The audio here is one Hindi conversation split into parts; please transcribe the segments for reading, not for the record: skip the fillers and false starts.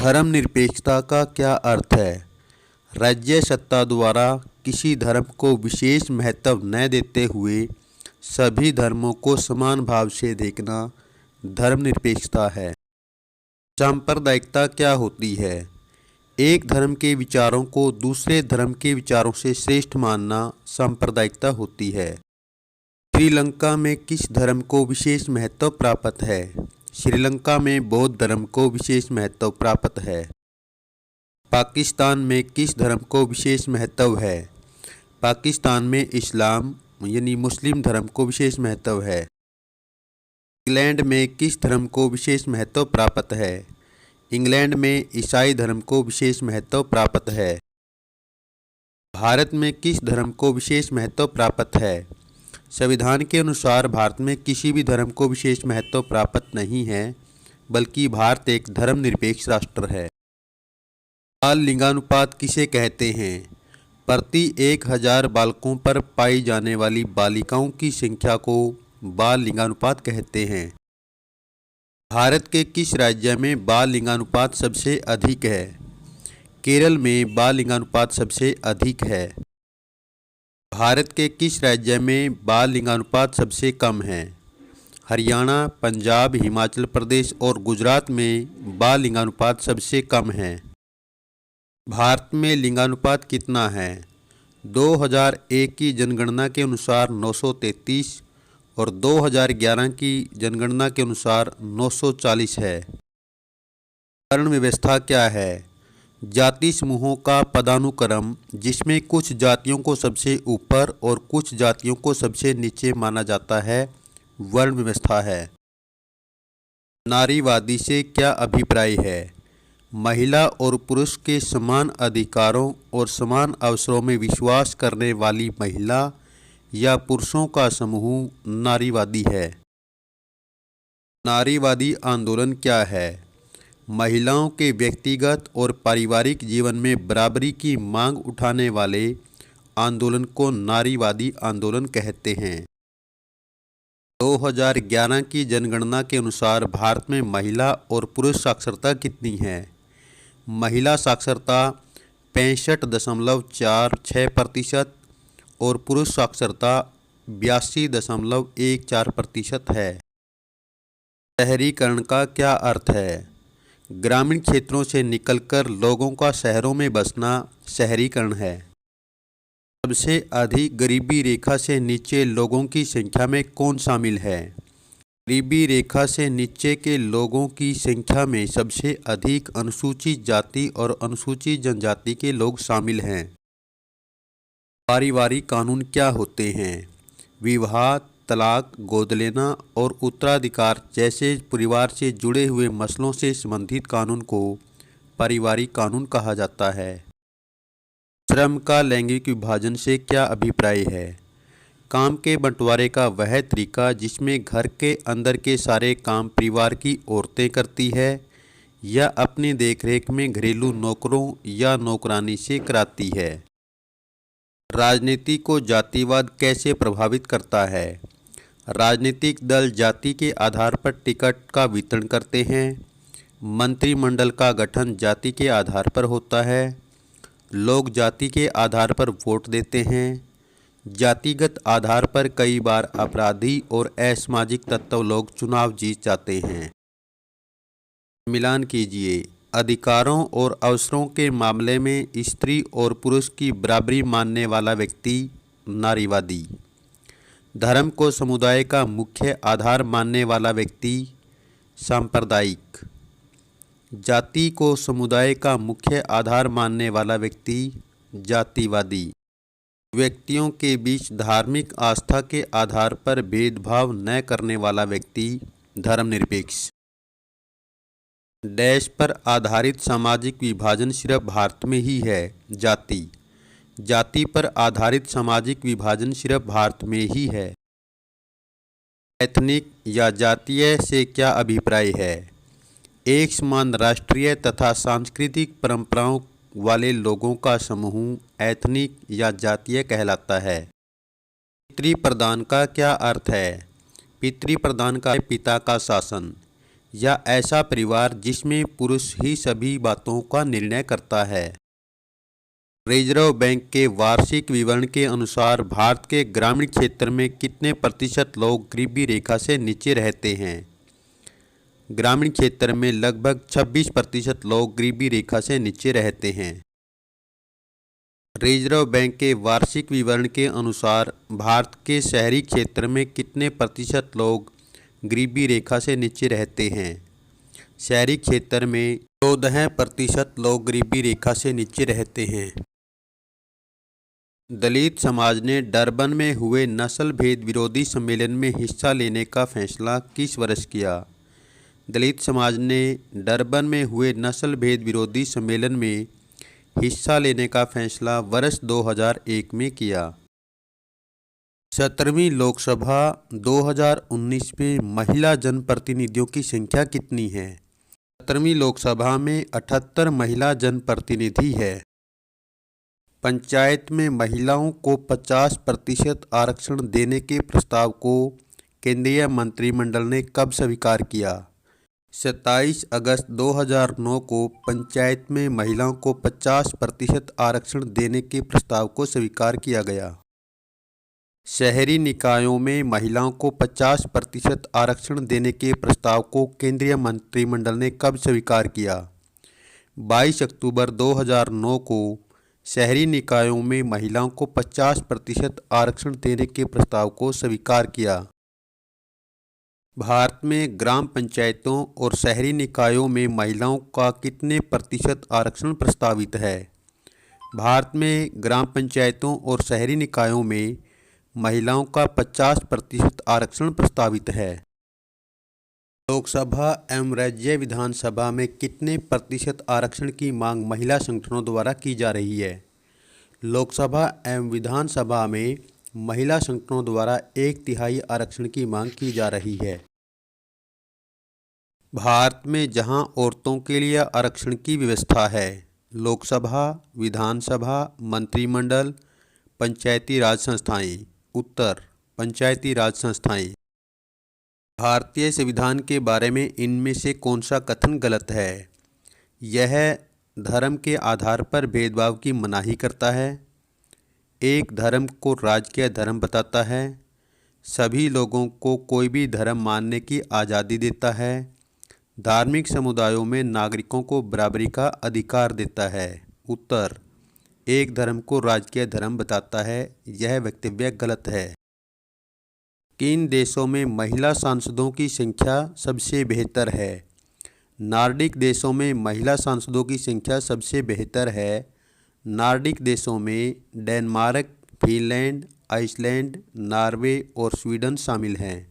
धर्मनिरपेक्षता का क्या अर्थ है? राज्य सत्ता द्वारा किसी धर्म को विशेष महत्व न देते हुए सभी धर्मों को समान भाव से देखना धर्मनिरपेक्षता है। सांप्रदायिकता क्या होती है? एक धर्म के विचारों को दूसरे धर्म के विचारों से श्रेष्ठ मानना सांप्रदायिकता होती है। श्रीलंका में किस धर्म को विशेष महत्व प्राप्त है? श्रीलंका में बौद्ध धर्म को विशेष महत्व प्राप्त है। पाकिस्तान में किस धर्म को विशेष महत्व है? पाकिस्तान में इस्लाम यानी मुस्लिम धर्म को विशेष महत्व है। इंग्लैंड में किस धर्म को विशेष महत्व प्राप्त है? इंग्लैंड में ईसाई धर्म को विशेष महत्व प्राप्त है। भारत में किस धर्म को विशेष महत्व प्राप्त है? संविधान के अनुसार भारत में किसी भी धर्म को विशेष महत्व प्राप्त नहीं है, बल्कि भारत एक धर्मनिरपेक्ष राष्ट्र है। बाल लिंगानुपात किसे कहते हैं? प्रति 1000 बालकों पर पाई जाने वाली बालिकाओं की संख्या को बाल लिंगानुपात कहते हैं। भारत के किस राज्य में बाल लिंगानुपात सबसे अधिक है? केरल में बाल लिंगानुपात सबसे अधिक है। भारत के किस राज्य में बाल लिंगानुपात सबसे कम है? हरियाणा, पंजाब, हिमाचल प्रदेश और गुजरात में बाल लिंगानुपात सबसे कम है। भारत में लिंगानुपात कितना है? 2001 की जनगणना के अनुसार 933 और 2011 की जनगणना के अनुसार 940 है। वर्ण व्यवस्था क्या है? जाति समूहों का पदानुक्रम जिसमें कुछ जातियों को सबसे ऊपर और कुछ जातियों को सबसे नीचे माना जाता है, वर्ण व्यवस्था है। नारीवादी से क्या अभिप्राय है? महिला और पुरुष के समान अधिकारों और समान अवसरों में विश्वास करने वाली महिला या पुरुषों का समूह नारीवादी है। नारीवादी आंदोलन क्या है? महिलाओं के व्यक्तिगत और पारिवारिक जीवन में बराबरी की मांग उठाने वाले आंदोलन को नारीवादी आंदोलन कहते हैं। 2011 की जनगणना के अनुसार भारत में महिला और पुरुष साक्षरता कितनी है? महिला साक्षरता 65.46% और पुरुष साक्षरता 82.14% है। शहरीकरण का क्या अर्थ है? ग्रामीण क्षेत्रों से निकलकर लोगों का शहरों में बसना शहरीकरण है। सबसे अधिक गरीबी रेखा से नीचे लोगों की संख्या में कौन शामिल है? गरीबी रेखा से नीचे के लोगों की संख्या में सबसे अधिक अनुसूचित जाति और अनुसूचित जनजाति के लोग शामिल हैं। पारिवारिक कानून क्या होते हैं? विवाह, तलाक, गोद लेना और उत्तराधिकार जैसे परिवार से जुड़े हुए मसलों से संबंधित कानून को पारिवारिक कानून कहा जाता है। श्रम का लैंगिक विभाजन से क्या अभिप्राय है? काम के बंटवारे का वह तरीका जिसमें घर के अंदर के सारे काम परिवार की औरतें करती है या अपनी देखरेख में घरेलू नौकरों या नौकरानी से कराती है। राजनीति को जातिवाद कैसे प्रभावित करता है? राजनीतिक दल जाति के आधार पर टिकट का वितरण करते हैं। मंत्रिमंडल का गठन जाति के आधार पर होता है। लोग जाति के आधार पर वोट देते हैं। जातिगत आधार पर कई बार अपराधी और असामाजिक तत्व लोग चुनाव जीत जाते हैं। मिलान कीजिए। अधिकारों और अवसरों के मामले में स्त्री और पुरुष की बराबरी मानने वाला व्यक्ति नारीवादी। धर्म को समुदाय का मुख्य आधार मानने वाला व्यक्ति सांप्रदायिक। जाति को समुदाय का मुख्य आधार मानने वाला व्यक्ति जातिवादी। व्यक्तियों के बीच धार्मिक आस्था के आधार पर भेदभाव न करने वाला व्यक्ति धर्मनिरपेक्ष। डैश पर आधारित सामाजिक विभाजन सिर्फ भारत में ही है। जाति। जाति पर आधारित सामाजिक विभाजन सिर्फ भारत में ही है। एथनिक या जातीय से क्या अभिप्राय है? एक समान राष्ट्रीय तथा सांस्कृतिक परंपराओं वाले लोगों का समूह एथनिक या जातीय कहलाता है। पितृप्रधान का क्या अर्थ है? पितृप्रधान का पिता का शासन। या ऐसा परिवार जिसमें पुरुष ही सभी बातों का निर्णय करता है। रिजर्व बैंक के वार्षिक विवरण के अनुसार भारत के ग्रामीण क्षेत्र में कितने प्रतिशत लोग गरीबी रेखा से नीचे रहते हैं? ग्रामीण क्षेत्र में लगभग 26% लोग गरीबी रेखा से नीचे रहते हैं। रिजर्व बैंक के वार्षिक विवरण के अनुसार भारत के शहरी क्षेत्र में कितने प्रतिशत लोग गरीबी रेखा से नीचे रहते हैं? शहरी क्षेत्र में 14% लोग गरीबी रेखा से नीचे रहते हैं। दलित समाज ने डरबन में हुए नस्ल भेद विरोधी सम्मेलन में हिस्सा लेने का फैसला किस वर्ष किया? दलित समाज ने डरबन में हुए नस्ल भेद विरोधी सम्मेलन में हिस्सा लेने का फैसला वर्ष 2001 में किया। 17वीं लोकसभा 2019 में महिला जनप्रतिनिधियों की संख्या कितनी है? 17वीं लोकसभा में 78 महिला जनप्रतिनिधि है। पंचायत में महिलाओं को 50% आरक्षण देने के प्रस्ताव को केंद्रीय मंत्रिमंडल ने कब स्वीकार किया? 27 अगस्त 2009 को पंचायत में महिलाओं को 50% आरक्षण देने के प्रस्ताव को स्वीकार किया गया। शहरी निकायों में महिलाओं को 50% आरक्षण देने के प्रस्ताव को केंद्रीय मंत्रिमंडल ने कब स्वीकार किया? 22 अक्टूबर 2009 को शहरी निकायों में महिलाओं को 50% आरक्षण देने के प्रस्ताव को स्वीकार किया। भारत में ग्राम पंचायतों और शहरी निकायों में महिलाओं का कितने प्रतिशत आरक्षण प्रस्तावित है? भारत में ग्राम पंचायतों और शहरी निकायों में महिलाओं का 50% आरक्षण प्रस्तावित है। लोकसभा एवं राज्य विधानसभा में कितने प्रतिशत आरक्षण की मांग महिला संगठनों द्वारा की जा रही है? लोकसभा एवं विधानसभा में महिला संगठनों द्वारा 1/3 आरक्षण की मांग की जा रही है। भारत में जहां औरतों के लिए आरक्षण की व्यवस्था है, लोकसभा, विधानसभा, मंत्रिमंडल, पंचायती राज संस्थाएं। उत्तर, पंचायती राज संस्थाएं। भारतीय संविधान के बारे में इनमें से कौन सा कथन गलत है? यह धर्म के आधार पर भेदभाव की मनाही करता है। एक धर्म को राजकीय धर्म बताता है। सभी लोगों को कोई भी धर्म मानने की आज़ादी देता है। धार्मिक समुदायों में नागरिकों को बराबरी का अधिकार देता है। उत्तर, एक धर्म को राजकीय धर्म बताता है। यह वक्तव्य गलत है। किन देशों में महिला सांसदों की संख्या सबसे बेहतर है? नॉर्डिक देशों में महिला सांसदों की संख्या सबसे बेहतर है। नॉर्डिक देशों में डेनमार्क, फिनलैंड, आइसलैंड, नॉर्वे और स्वीडन शामिल हैं।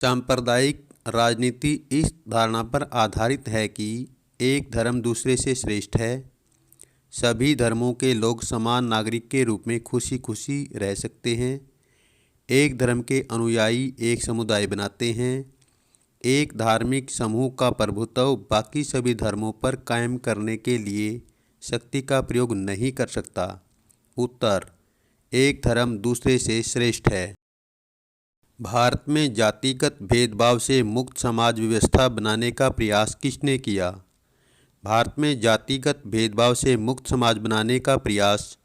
सांप्रदायिक राजनीति इस धारणा पर आधारित है कि एक धर्म दूसरे से श्रेष्ठ है। सभी धर्मों के लोग समान नागरिक के रूप में खुशी खुशी रह सकते हैं। एक धर्म के अनुयायी एक समुदाय बनाते हैं। एक धार्मिक समूह का प्रभुत्व बाकी सभी धर्मों पर कायम करने के लिए शक्ति का प्रयोग नहीं कर सकता। उत्तर, एक धर्म दूसरे से श्रेष्ठ है। भारत में जातिगत भेदभाव से मुक्त समाज व्यवस्था बनाने का प्रयास किसने किया? भारत में जातिगत भेदभाव से मुक्त समाज बनाने का प्रयास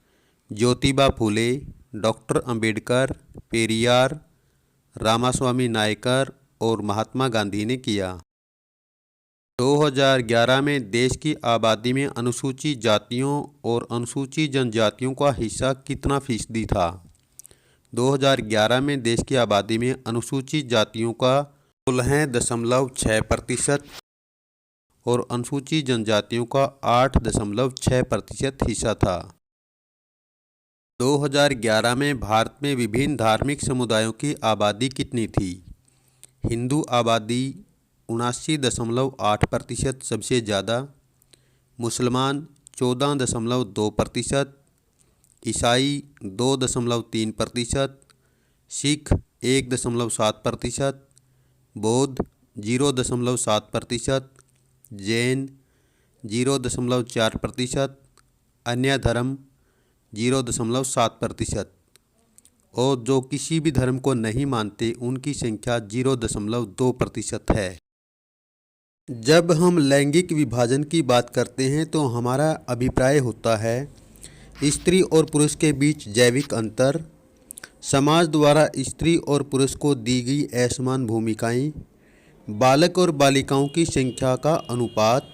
ज्योतिबा फूले, डॉक्टर अंबेडकर, पेरियार, रामास्वामी नायकर और महात्मा गांधी ने किया। 2011 में देश की आबादी में अनुसूचित जातियों और अनुसूचित जनजातियों का हिस्सा कितना फीसदी था? 2011 में देश की आबादी में अनुसूचित जातियों का 16.6% और अनुसूचित जनजातियों का 8.6% हिस्सा था। 2011 में भारत में विभिन्न धार्मिक समुदायों की आबादी कितनी थी? हिंदू आबादी 79.8% सबसे ज़्यादा, मुसलमान 14.2%, ईसाई 2.3%, सिख 1.7%, बौद्ध 0.7%, जैन 0.4%, अन्य धर्म 0.7% और जो किसी भी धर्म को नहीं मानते उनकी संख्या 0.2% है। जब हम लैंगिक विभाजन की बात करते हैं तो हमारा अभिप्राय होता है स्त्री और पुरुष के बीच जैविक अंतर, समाज द्वारा स्त्री और पुरुष को दी गई असमान भूमिकाएं, बालक और बालिकाओं की संख्या का अनुपात,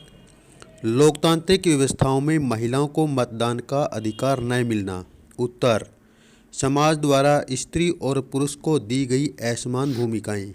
लोकतांत्रिक व्यवस्थाओं में महिलाओं को मतदान का अधिकार न मिलना। उत्तर: समाज द्वारा स्त्री और पुरुष को दी गई असमान भूमिकाएं।